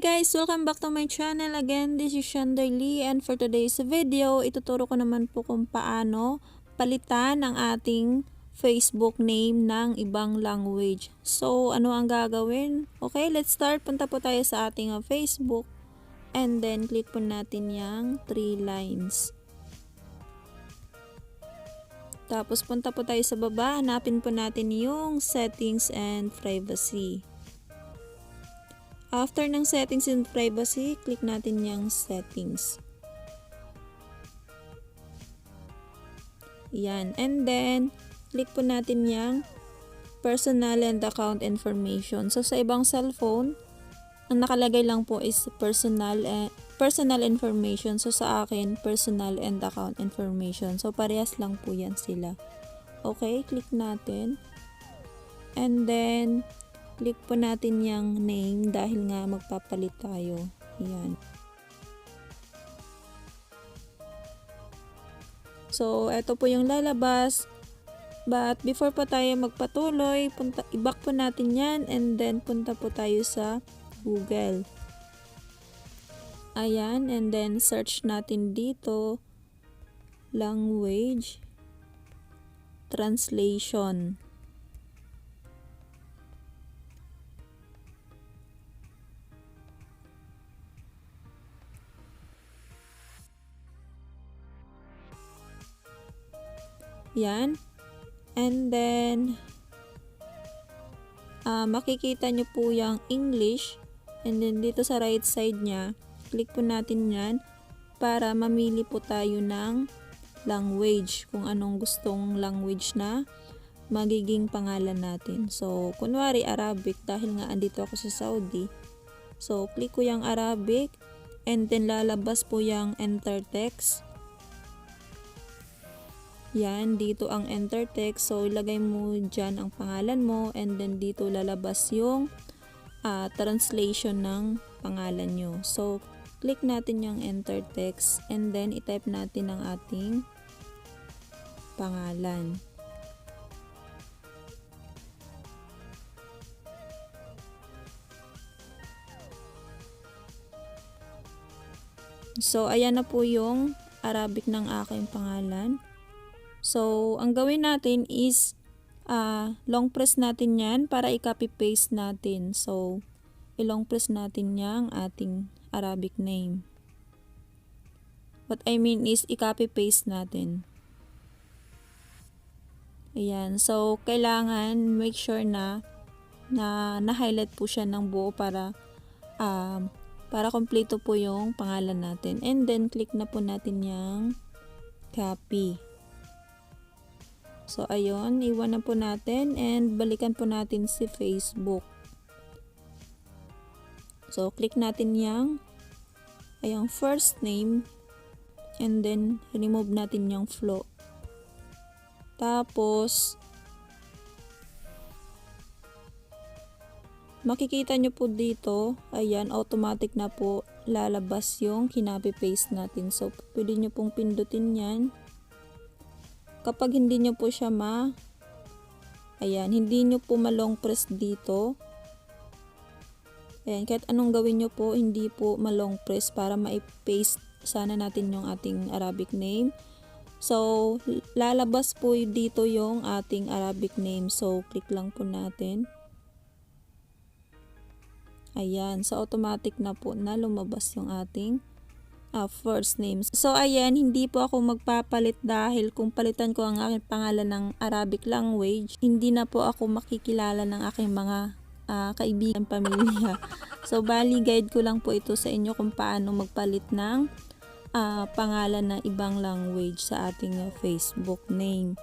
guys! Welcome back to my channel again. This is Xianderlee, and for today's video, ituturo ko naman po kung paano palitan ang ating Facebook name ng ibang language. So, ano ang gagawin? Okay, let's start. Punta po tayo sa ating Facebook and then click po natin yung 3 lines. Tapos punta po tayo sa baba, hanapin po natin yung settings and privacy. After ng settings and privacy, click natin yung settings. Yan. And then, click po natin yung personal and account information. So, sa ibang cellphone, ang nakalagay lang po is personal information. So, sa akin, personal and account information. So, parehas lang po yan sila. Okay, click natin. And then, click po natin yung name dahil nga magpapalit tayo. Yan. So, ito po yung lalabas. But, before pa tayo magpatuloy, i-back po natin yan and then punta po tayo sa Google. Ayan, and then search natin dito language translation. Yan. And then, makikita nyo po yung English. And then, dito sa right side nya, click po natin yan para mamili po tayo ng language. Kung anong gustong language na magiging pangalan natin. So, kunwari Arabic dahil nga andito ako sa Saudi. So, click ko yung Arabic and then lalabas po yung enter text. Yan, dito ang enter text. So, ilagay mo dyan ang pangalan mo and then dito lalabas yung translation ng pangalan nyo. So, click natin yung enter text and then itype natin ang ating pangalan. So, ayan na po yung Arabic ng aking pangalan. So, ang gawin natin is long press natin yan para i-copy paste natin. So, i-long press natin yung ating Arabic name. What I mean is i-copy paste natin. Ayan. So, kailangan make sure na na-highlight po siya ng buo para kompleto po yung pangalan natin. And then, click na po natin yung copy. So, ayun, iwan na po natin and balikan po natin si Facebook. So, click natin yung first name and then remove natin yung flow. Tapos, makikita nyo po dito, ayan, automatic na po lalabas yung kinopy-paste natin. So, pwede nyo pong pindutin yan. Kapag hindi nyo po siya ayan, hindi nyo po ma-long press dito. Ayan, kahit anong gawin nyo po, hindi po ma-long press para ma-paste sana natin yung ating Arabic name. So, lalabas po dito yung ating Arabic name. So, click lang po natin. Ayan, so automatic na po na lumabas yung ating first names. So, ayan, hindi po ako magpapalit dahil kung palitan ko ang aking pangalan ng Arabic language, hindi na po ako makikilala ng aking mga kaibigan, pamilya. So, bali, guide ko lang po ito sa inyo kung paano magpalit ng pangalan ng ibang language sa ating Facebook name.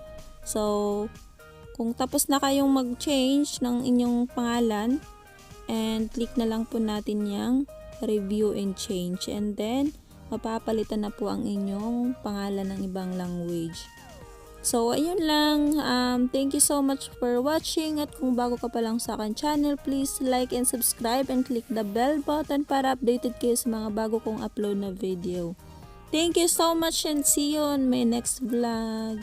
So, kung tapos na kayong mag-change ng inyong pangalan, and click na lang po natin yung review and change. And then, mapapalitan na po ang inyong pangalan ng ibang language. So, ayun lang. Thank you so much for watching. At kung bago ka pa lang sa akin channel, please like and subscribe and click the bell button para updated kayo sa mga bago kong upload na video. Thank you so much and see you on my next vlog.